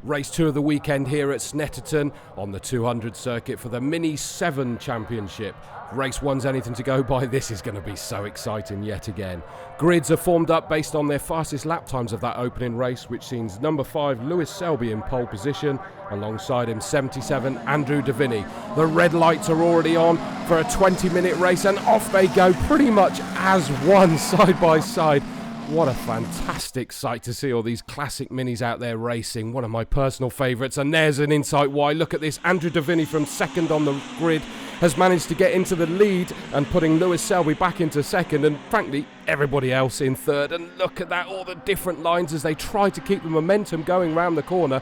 Race 2 of the weekend here at Snetterton on the 200 circuit for the Mini 7 Championship. Race 1's anything to go by. This is going to be so exciting yet again. Grids are formed up based on their fastest lap times of that opening race, which sees number 5 Lewis Selby in pole position, alongside him 77 Andrew Davini. The red lights are already on for a 20-minute race, and off they go pretty much as one, side by side. What a fantastic sight to see all these classic minis out there racing. One of my personal favourites. And there's an insight why. Look at this. Andrew Davini from second on the grid has managed to get into the lead and putting Lewis Selby back into second, and frankly everybody else in third. And look at that, all the different lines as they try to keep the momentum going round the corner.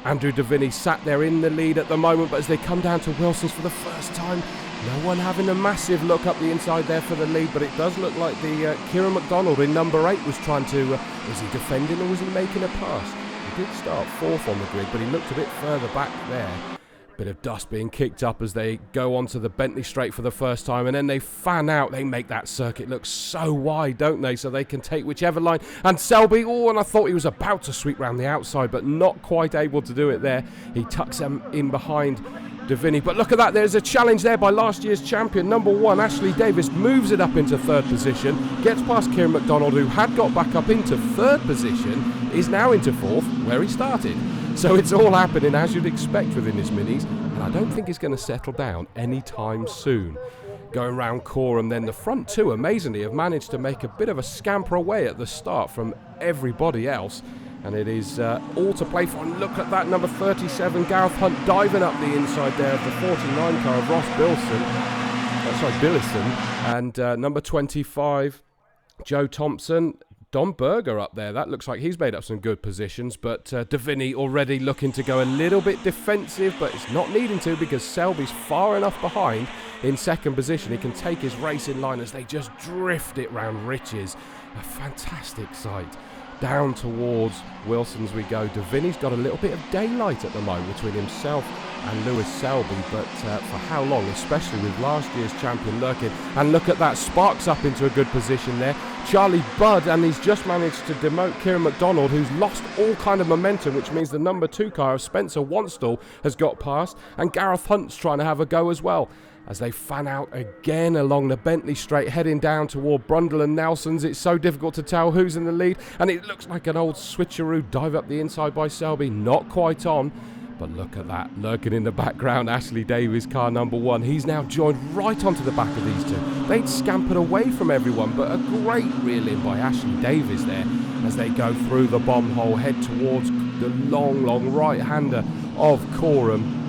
Andrew Davini sat there in the lead at the moment, but as they come down to Wilson's for the first time, no one having a massive look up the inside there for the lead, but it does look like the Kieran McDonald in number 8 was trying to, was he defending or was he making a pass? He did start fourth on the grid, but he looked a bit further back there. Bit of dust being kicked up as they go onto the Bentley Straight for the first time, and then they fan out. They make that circuit look so wide, don't they? So they can take whichever line. And Selby, and I thought he was about to sweep round the outside, but not quite able to do it there. He tucks him in behind Davini. But look at that, there's a challenge there by last year's champion, number 1, Ashley Davis, moves it up into third position, gets past Kieran McDonald, who had got back up into third position, is now into fourth, where he started. So it's all happening as you'd expect within this minis, and I don't think it's going to settle down anytime soon. Going round Coram, then the front two, amazingly, have managed to make a bit of a scamper away at the start from everybody else. And it is all to play for. And look at that, number 37, Gareth Hunt, diving up the inside there of the 49 car of Ross Billison. And number 25, Joe Thompson. Don Berger up there. That looks like he's made up some good positions. But Davini already looking to go a little bit defensive, but it's not needing to because Selby's far enough behind in second position. He can take his race in line as they just drift it round Riches. A fantastic sight. Down towards Wilson's we go. Davini's got a little bit of daylight at the moment between himself and Lewis Selby, but for how long, especially with last year's champion lurking. And look at that, Sparks up into a good position there. Charlie Budd, and he's just managed to demote Kieran McDonald, who's lost all kind of momentum, which means the number 2 car of Spencer Wanstall has got past, and Gareth Hunt's trying to have a go as well. As they fan out again along the Bentley Straight, heading down toward Brundle and Nelson's. It's so difficult to tell who's in the lead, and it looks like an old switcheroo dive up the inside by Selby. Not quite on, but look at that, lurking in the background, Ashley Davies, car number 1. He's now joined right onto the back of these two. They'd scampered away from everyone, but a great reel-in by Ashley Davies there as they go through the bomb hole, head towards the long right-hander of Coram.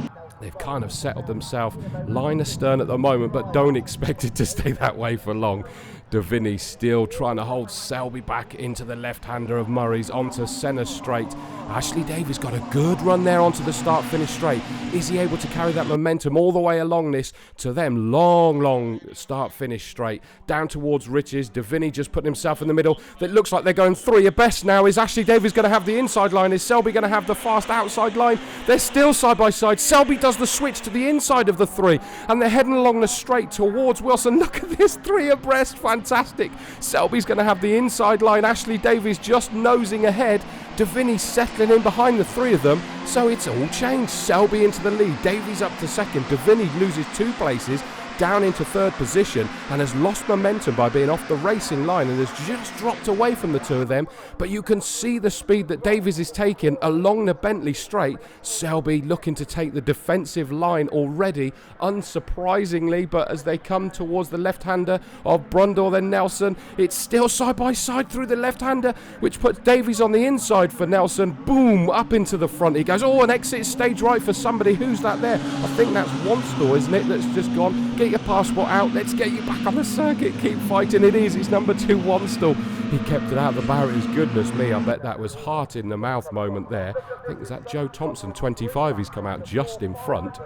They've kind of settled themselves line astern at the moment, but don't expect it to stay that way for long. Davini still trying to hold Selby back into the left-hander of Murray's onto Senna Straight. Ashley Davies got a good run there onto the start-finish straight. Is he able to carry that momentum all the way along this to them? Long start-finish straight. Down towards Riches. Davini just putting himself in the middle. It looks like they're going 3 abreast now. Is Ashley Davies going to have the inside line? Is Selby going to have the fast outside line? They're still side by side. Selby does the switch to the inside of the 3, and they're heading along the straight towards Wilson. Look at this, 3 abreast. Fantastic. Selby's going to have the inside line. Ashley Davies just nosing ahead. Davini settling in behind the 3 of them. So it's all changed. Selby into the lead. Davies up to second. Davini loses 2 places down into third position and has lost momentum by being off the racing line and has just dropped away from the 2 of them. But you can see the speed that Davies is taking along the Bentley Straight. Selby looking to take the defensive line already, unsurprisingly, but as they come towards the left-hander of Brundle, then Nelson, it's still side by side through the left-hander, which puts Davies on the inside for Nelson. Boom, up into the front he goes. Oh, an exit stage right for somebody. Who's that there? I think that's Wanstall, isn't it, that's just gone. Get your passport out, let's get you back on the circuit, keep fighting. It is, it's number 2 Wanstall. He kept it out of the barriers. Goodness me, I bet that was heart in the mouth moment there. I think, is that Joe Thompson, 25, he's come out just in front.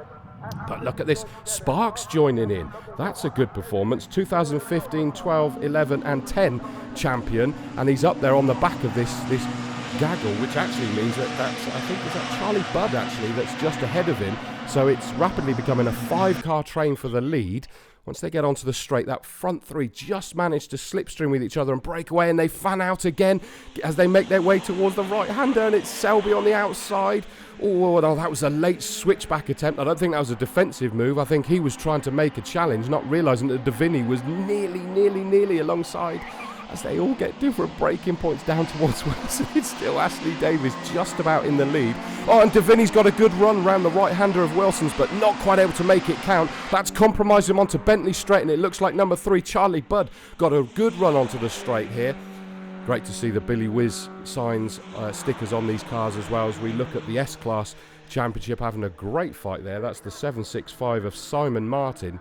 But look at this, Sparks joining in. That's a good performance. 2015, 12, 11 and 10 champion, and he's up there on the back of this gaggle, which actually means that's, I think, is that Charlie Budd actually that's just ahead of him. So it's rapidly becoming a 5-car train for the lead. Once they get onto the straight, that front three just manage to slipstream with each other and break away, and they fan out again as they make their way towards the right-hander, and it's Selby on the outside. Oh, no, that was a late switchback attempt. I don't think that was a defensive move. I think he was trying to make a challenge, not realising that Davini was nearly alongside. As they all get different breaking points down towards Wilson, it's still Ashley Davies just about in the lead. Oh, and Davini's got a good run round the right-hander of Wilson's, but not quite able to make it count. That's compromised him onto Bentley straight, and it looks like number 3, Charlie Budd, got a good run onto the straight here. Great to see the Billy Whiz signs, stickers on these cars as well, as we look at the S-Class Championship having a great fight there. That's the 765 of Simon Martin.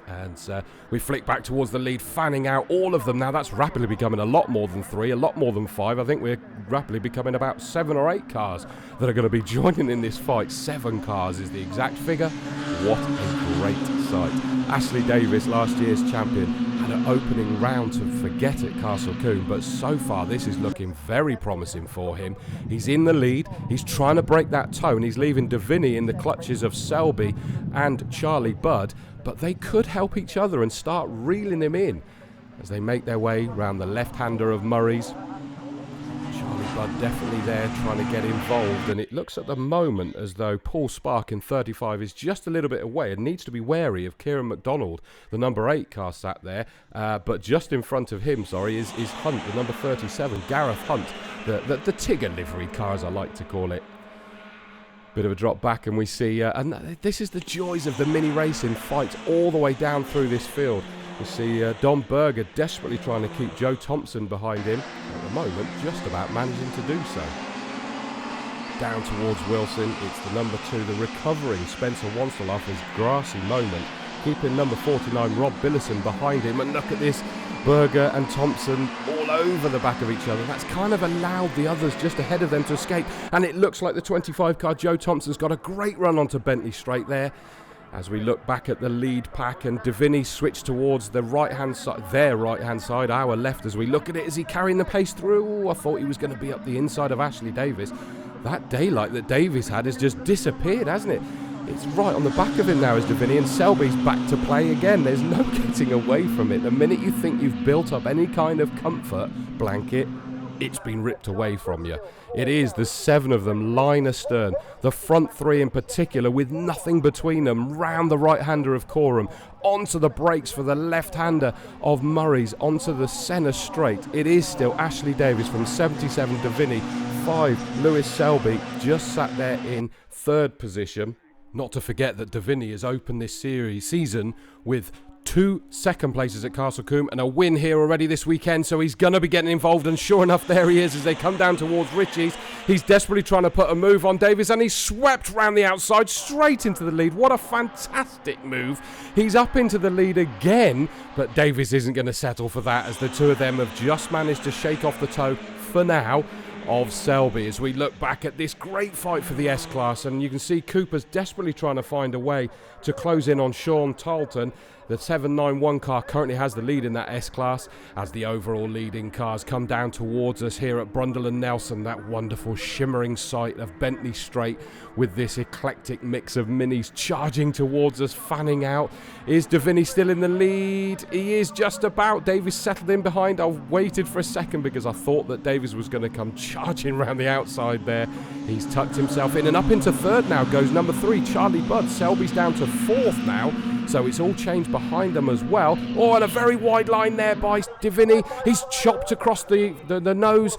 And we flick back towards the lead, fanning out all of them. Now that's rapidly becoming a lot more than 3, a lot more than 5. I think we're rapidly becoming about 7 or 8 cars that are going to be joining in this fight. 7 cars is the exact figure. What a great sight. Ashley Davies, last year's champion, had an opening round to forget at Castle Combe, but so far this is looking very promising for him. He's in the lead, he's trying to break that toe, and he's leaving Davini in the clutches of Selby and Charlie Budd, but they could help each other and start reeling him in as they make their way round the left-hander of Murray's. Charlie Budd definitely there trying to get involved, and it looks at the moment as though Paul Spark in 35 is just a little bit away and needs to be wary of Kieran MacDonald, the number 8 car sat there, but just in front of him, is Hunt, the number 37, Gareth Hunt, the Tigger livery car, as I like to call it. Bit of a drop back, and we see, and this is the joys of the mini racing fights all the way down through this field. We see Don Berger desperately trying to keep Joe Thompson behind him. At the moment, just about managing to do so. Down towards Wilson, it's the number 2, the recovering Spencer Wansell off his grassy moment, keeping number 49 Rob Billison behind him. And look at this, Berger and Thompson all over the back of each other. That's kind of allowed the others just ahead of them to escape, and it looks like the 25 car Joe Thompson's got a great run onto Bentley straight there. As we look back at the lead pack, and Davini switched towards the right-hand side, their right-hand side, our left, as we look at it. Is he carrying the pace through? Ooh, I thought he was going to be up the inside of Ashley Davies. That daylight that Davies had has just disappeared, hasn't it? It's right on the back of him now as Davini, and Selby's back to play again. There's no getting away from it. The minute you think you've built up any kind of comfort blanket, it's been ripped away from you. It is the 7 of them line astern, the front 3 in particular, with nothing between them, round the right-hander of Coram, onto the brakes for the left-hander of Murray's, onto the centre straight. It is still Ashley Davies from 77, Davini, 5, Lewis Selby, just sat there in 3rd position. Not to forget that Davini has opened this season with 2 second places at Castle Combe and a win here already this weekend, so he's going to be getting involved, and sure enough, there he is as they come down towards Ritchie's. He's desperately trying to put a move on Davies, and he's swept round the outside straight into the lead. What a fantastic move. He's up into the lead again, but Davies isn't going to settle for that, as the 2 of them have just managed to shake off the toe for now of Selby, as we look back at this great fight for the S-Class, and you can see Cooper's desperately trying to find a way to close in on Sean Tarleton. The 791 car currently has the lead in that S-Class, as the overall leading cars come down towards us here at Brundle and Nelson, that wonderful shimmering sight of Bentley Straight with this eclectic mix of minis charging towards us, fanning out. Is Davini still in the lead? He is just about. Davies settled in behind. I waited for a second because I thought that Davies was going to come charging around the outside there. He's tucked himself in, and up into 3rd now goes number 3, Charlie Budd. Selby's down to 4th now, so it's all changed behind them as well. Oh, and a very wide line there by Davini. He's chopped across the nose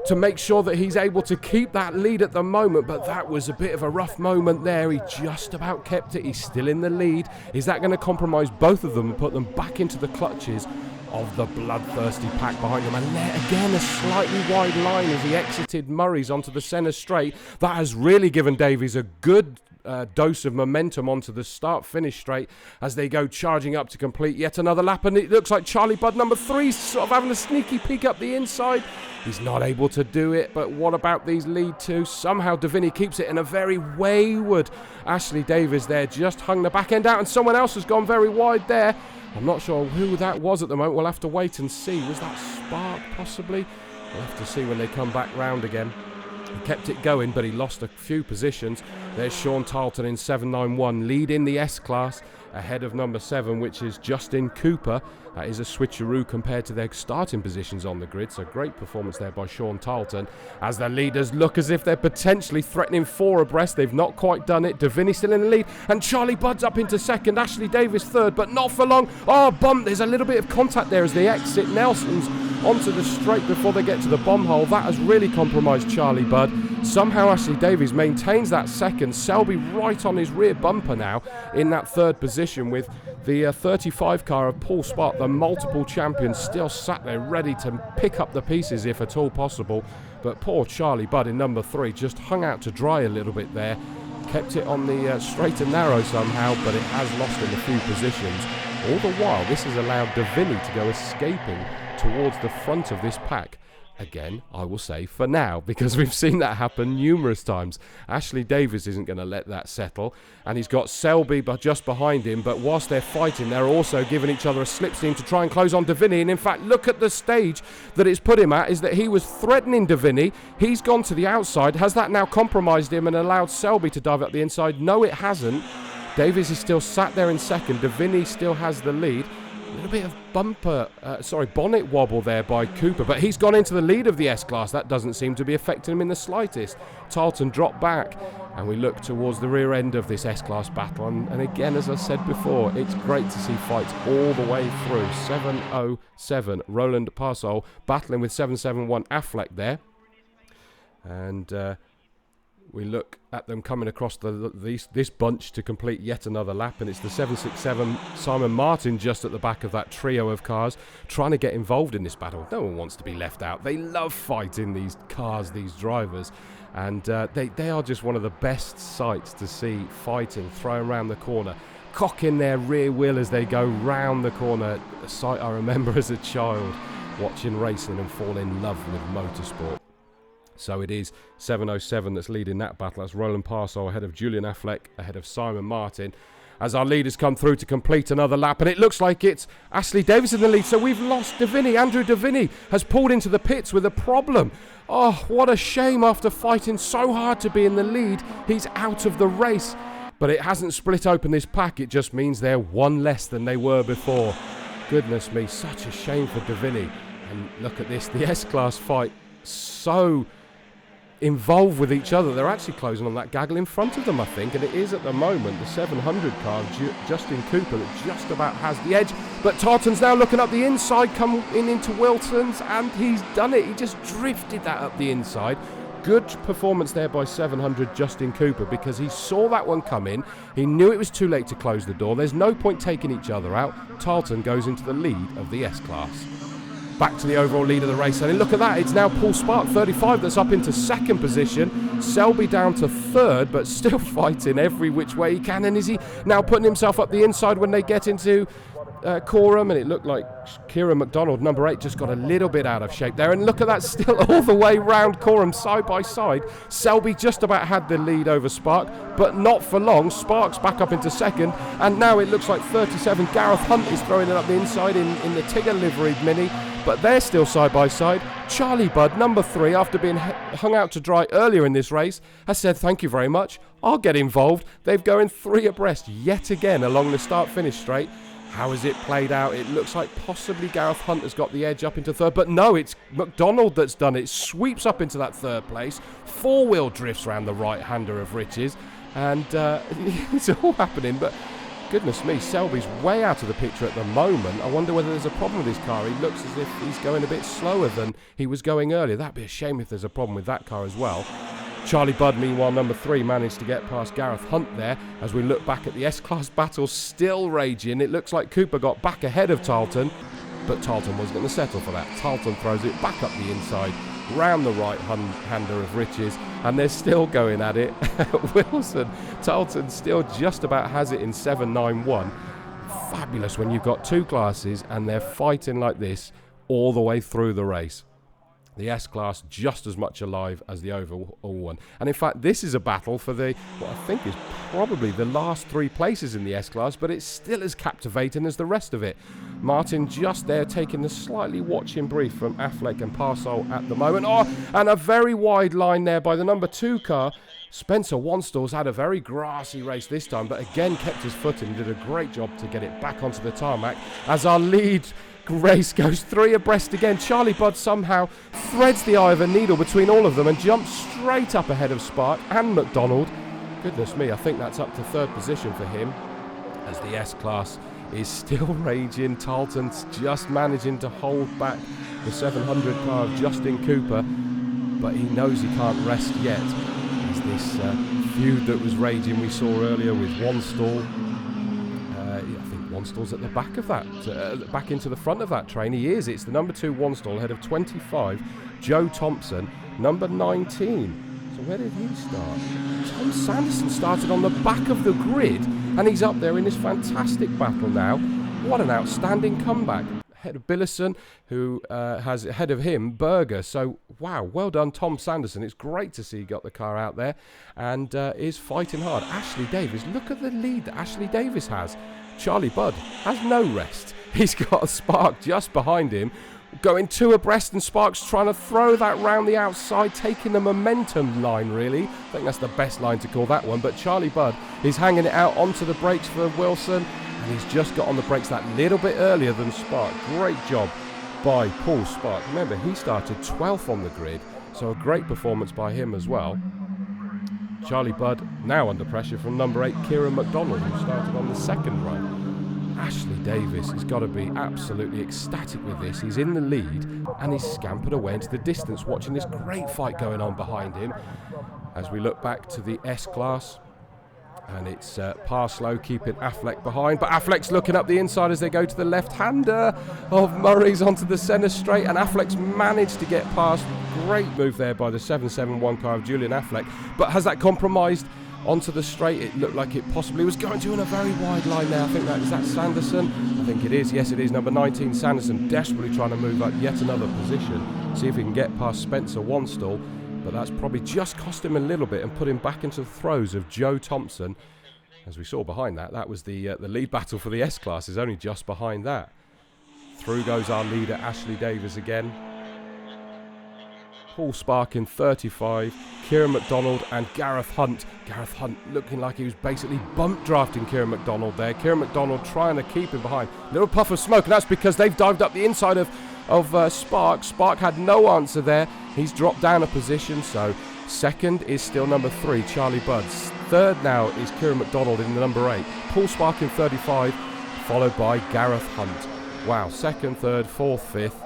to make sure that he's able to keep that lead at the moment, but that was a bit of a rough moment there. He just about kept it. He's still in the lead. Is that going to compromise both of them and put them back into the clutches of the bloodthirsty pack behind him? And there again, a slightly wide line as he exited Murray's onto the centre straight. That has really given Davies a good dose of momentum onto the start-finish straight as they go charging up to complete yet another lap, and it looks like Charlie Budd, number 3, sort of having a sneaky peek up the inside. He's not able to do it, but what about these lead 2? Somehow Davini keeps it, in a very wayward Ashley Davies there just hung the back end out, and someone else has gone very wide there. I'm not sure who that was at the moment. We'll have to wait and see. Was that Spark possibly? We'll have to see when they come back round again. He kept it going, but he lost a few positions. There's Sean Tarleton in 7.91, leading the S-Class ahead of number 7, which is Justin Cooper. That is a switcheroo compared to their starting positions on the grid, so great performance there by Sean Tarleton. As the leaders look as if they're potentially threatening 4 abreast, they've not quite done it. Davini still in the lead, and Charlie Budd's up into second, Ashley Davis third, but not for long. Oh, bump, there's a little bit of contact there as they exit Nelson's onto the straight before they get to the bomb hole. That has really compromised Charlie Budd. Somehow Ashley Davies maintains that second. Selby right on his rear bumper now in that third position, with the 35 car of Paul Spark, the multiple champion, still sat there ready to pick up the pieces if at all possible. But poor Charlie Budd in number 3 just hung out to dry a little bit there. Kept it on the straight and narrow somehow, but it has lost in a few positions. All the while, this has allowed Davini to go escaping towards the front of this pack. Again, I will say for now, because we've seen that happen numerous times. Ashley Davis isn't going to let that settle, and he's got Selby just behind him, but whilst they're fighting, they're also giving each other a slipstream to try and close on Davini. And in fact, look at the stage that it's put him at, is that he was threatening Davini. He's gone to the outside. Has that now compromised him and allowed Selby to dive up the inside? No, it hasn't. Davis is still sat there in second. Davini still has the lead. A little bit of bonnet wobble there by Cooper, but he's gone into the lead of the S-Class. That doesn't seem to be affecting him in the slightest. Tarleton dropped back, and we look towards the rear end of this S-Class battle. And again, as I said before, it's great to see fights all the way through. 7.07, Roland Parsol battling with 7.71 Affleck there. And we look at them coming across this bunch to complete yet another lap, and it's the 7.67 Simon Martin just at the back of that trio of cars trying to get involved in this battle. No one wants to be left out. They love fighting these cars, these drivers, and they are just one of the best sights to see fighting, throwing around the corner, cocking their rear wheel as they go round the corner. A sight I remember as a child watching racing and fall in love with motorsport. So it is 7.07 that's leading that battle. That's Roland Parsol ahead of Julian Affleck, ahead of Simon Martin, as our leaders come through to complete another lap. And it looks like it's Ashley Davis in the lead. So we've lost Davini. Andrew Davini has pulled into the pits with a problem. Oh, what a shame. After fighting so hard to be in the lead, he's out of the race. But it hasn't split open this pack. It just means they're one less than they were before. Goodness me, such a shame for Davini. And look at this, the S-Class fight so involved with each other. They're actually closing on that gaggle in front of them, I think, and it is at the moment the 700 car, Justin Cooper, that just about has the edge. But Tarleton's now looking up the inside, coming into Wilson's, and he's done it. He just drifted that up the inside. Good performance there by 700 Justin Cooper, because he saw that one come in. He knew it was too late to close the door. There's no point taking each other out. Tarleton goes into the lead of the S-Class. Back to the overall lead of the race, and look at that, it's now Paul Spark, 35, that's up into second position. Selby down to third, but still fighting every which way he can. And is he now putting himself up the inside when they get into Coram? And it looked like Kieran McDonald, number 8, just got a little bit out of shape there. And look at that, still all the way round Coram, side by side. Selby just about had the lead over Spark, but not for long. Spark's back up into second, and now it looks like 37 Gareth Hunt is throwing it up the inside in the Tigger liveried Mini. But they're still side by side. Charlie Budd, number 3, after being hung out to dry earlier in this race, has said thank you very much, I'll get involved. They've going 3 abreast yet again along the start-finish straight. How has it played out? It looks like possibly Gareth Hunt has got the edge up into third, but no, it's McDonald that's done it. Sweeps up into that third place. 4-wheel drifts around the right-hander of Riches, and it's all happening, but goodness me, Selby's way out of the picture at the moment. I wonder whether there's a problem with his car. He looks as if he's going a bit slower than he was going earlier. That'd be a shame if there's a problem with that car as well. Charlie Budd, meanwhile, number 3, managed to get past Gareth Hunt there. As we look back at the S-Class battle, still raging. It looks like Cooper got back ahead of Tarleton, but Tarleton wasn't going to settle for that. Tarleton throws it back up the inside, round the right-hander of Riches, and they're still going at it. Wilson, Tarleton still just about has it in 7.91. Fabulous when you've got 2 classes and they're fighting like this all the way through the race. The S-Class just as much alive as the overall one. And in fact, this is a battle for what I think is probably the last 3 places in the S-Class, but it's still as captivating as the rest of it. Martin just there taking the slightly watching brief from Affleck and Parsol at the moment. Oh, and a very wide line there by the number 2 car Spencer Wanstall's had a very grassy race this time, but again kept his footing and did a great job to get it back onto the tarmac as our lead race goes 3 abreast again. Charlie Budd somehow threads the eye of a needle between all of them and jumps straight up ahead of Spark and McDonald. Goodness me, I think that's up to 3rd position for him as the S-Class is still raging. Tarleton's just managing to hold back the 700 car of Justin Cooper, but he knows he can't rest yet. As this feud that was raging we saw earlier with Wanstall, I think Wanstall's at the back of that, back into the front of that train. He is. It's the number 2 Wanstall ahead of 25 Joe Thompson, number 19. So where did he start? Tom Sanderson started on the back of the grid, and he's up there in this fantastic battle now. What an outstanding comeback. Ahead of Billison, who has ahead of him Berger. So, wow, well done, Tom Sanderson. It's great to see he got the car out there and is fighting hard. Ashley Davis, look at the lead that Ashley Davis has. Charlie Budd has no rest. He's got a Spark just behind him, going 2 abreast, and Spark's trying to throw that round the outside, taking the momentum line, really. I think that's the best line to call that one. But Charlie Budd is hanging it out onto the brakes for Wilson, and he's just got on the brakes that little bit earlier than Spark. Great job by Paul Spark. Remember, he started 12th on the grid, so a great performance by him as well. Charlie Budd now under pressure from number 8, Kieran McDonald, who started on the 2nd row. Ashley Davis has got to be absolutely ecstatic with this. He's in the lead and he's scampered away into the distance, watching this great fight going on behind him. As we look back to the S-Class, and it's Parslow keeping Affleck behind, but Affleck's looking up the inside as they go to the left-hander of Murray's onto the centre straight, and Affleck's managed to get past. Great move there by the 771 car of Julian Affleck, but has that compromised onto the straight? It looked like it possibly was going to in a very wide line there. I think is that Sanderson? I think it is. Yes, it is. Number 19 Sanderson desperately trying to move up yet another position, see if he can get past Spencer Wanstall, but that's probably just cost him a little bit and put him back into the throes of Joe Thompson. As we saw behind that, that was the lead battle for the S-Class, is only just behind that. Through goes our leader Ashley Davis again. Paul Spark in 35, Kieran McDonald and Gareth Hunt. Gareth Hunt looking like he was basically bump drafting Kieran McDonald there. Kieran McDonald trying to keep him behind. Little puff of smoke, and that's because they've dived up the inside of Spark. Spark had no answer there. He's dropped down a position, so 2nd is still number 3, Charlie Budd. 3rd now is Kieran McDonald in the number 8. Paul Spark in 35, followed by Gareth Hunt. Wow, 2nd, 3rd, 4th, 5th.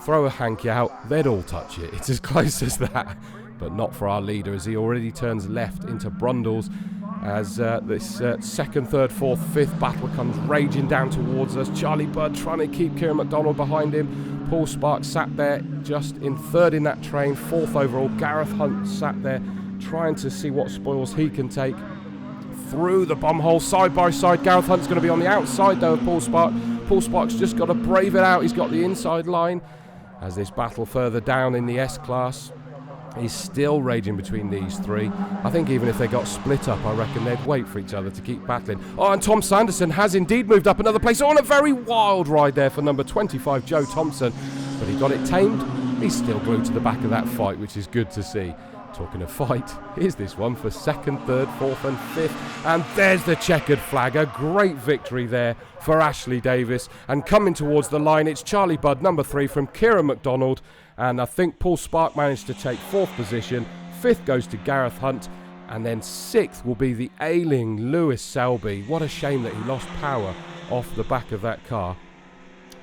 Throw a hanky out, they'd all touch it. It's as close as that, but not for our leader as he already turns left into Brundles as this 2nd, 3rd, 4th, 5th battle comes raging down towards us. Charlie Budd trying to keep Kieran McDonald behind him. Paul Spark sat there just in 3rd in that train, 4th overall. Gareth Hunt sat there trying to see what spoils he can take. Through the bum hole, side by side. Gareth Hunt's going to be on the outside though of Paul Spark. Paul Spark's just got to brave it out. He's got the inside line. As this battle further down in the S-Class is still raging between these 3. I think even if they got split up, I reckon they'd wait for each other to keep battling. Oh, and Tom Sanderson has indeed moved up another place. Oh, and a very wild ride there for number 25, Joe Thompson. But he got it tamed. He's still glued to the back of that fight, which is good to see. Talking of fight, here's this one for 2nd, 3rd, 4th and 5th. And there's the checkered flag. A great victory there for Ashley Davis. And coming towards the line, it's Charlie Budd, number 3 from Kieran McDonald. And I think Paul Spark managed to take 4th position. 5th goes to Gareth Hunt. And then 6th will be the ailing Lewis Selby. What a shame that he lost power off the back of that car.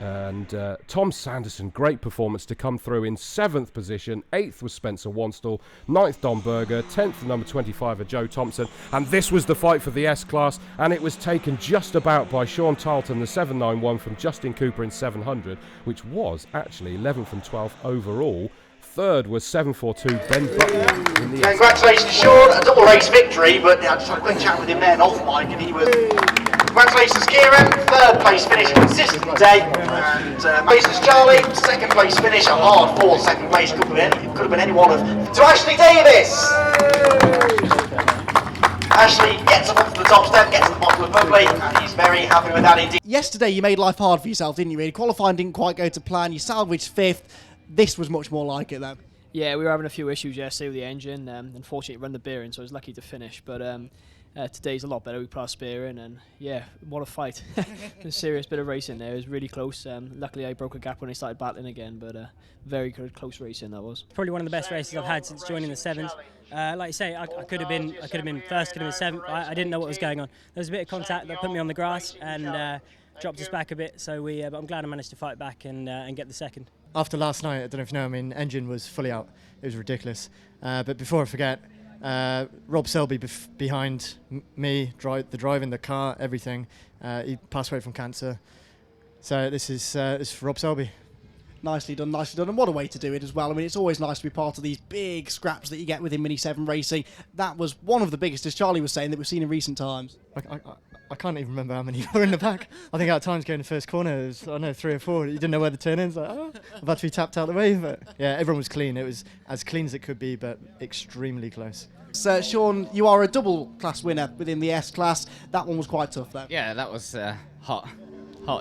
And Tom Sanderson, great performance to come through in 7th position. 8th was Spencer Wanstall. 9th Don Berger. 10th number 25 Joe Thompson. And this was the fight for the S-Class, and it was taken just about by Sean Tarleton, the 791 from Justin Cooper in 700, which was actually 11th and 12th overall. 3rd was 742 Ben Butler in the Congratulations Sean, a double race victory, but I just had a quick chat with him there off mic, and he was... Congratulations Kieran, 3rd place finish, consistent day, and congratulations Charlie, 2nd place finish, a hard 4th, 2nd place, could have been any one of... To Ashley Davis! Ashley gets up onto the top step, gets to the bottom of the public, and he's very happy with that indeed. Yesterday you made life hard for yourself, didn't you really? Qualifying didn't quite go to plan, you salvaged 5th. This was much more like it though. Yeah, we were having a few issues yesterday with the engine. Unfortunately, it ran the bearing, so I was lucky to finish. But today's a lot better. We put our spear in, and yeah, what a fight. A serious bit of racing there. It was really close. Luckily, I broke a gap when I started battling again, but very good, close racing that was. Probably one of the best races I've had since joining the Sevens. Like you say, I could have been first, could have been seventh. I didn't know what was going on. There was a bit of contact that put me on the grass and dropped us back a bit. So but I'm glad I managed to fight back and get the second. After last night, I don't know if you know, I mean, engine was fully out. It was ridiculous. But before I forget, Rob Selby behind me, driving the car, everything. He passed away from cancer. So this is for Rob Selby. Nicely done, nicely done. And what a way to do it as well. I mean, it's always nice to be part of these big scraps that you get within Mini 7 racing. That was one of the biggest, as Charlie was saying, that we've seen in recent times. I can't even remember how many were in the back. I think at times going to first corner, it was, I don't know, 3 or 4. You didn't know where the turn is. Like, about to be tapped out of the way. But yeah, everyone was clean. It was as clean as it could be, but extremely close. So, Sean, you are a double class winner within the S class. That one was quite tough, though. Yeah, that was hot.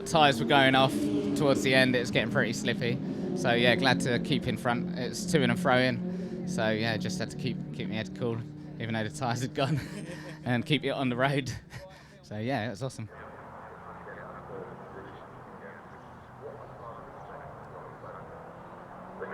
Tyres were going off towards the end. It was getting pretty slippy. So yeah, glad to keep in front. It's to and fro in. So yeah, just had to keep my head cool, even though the tyres had gone, and keep it on the road. So yeah, it was awesome. The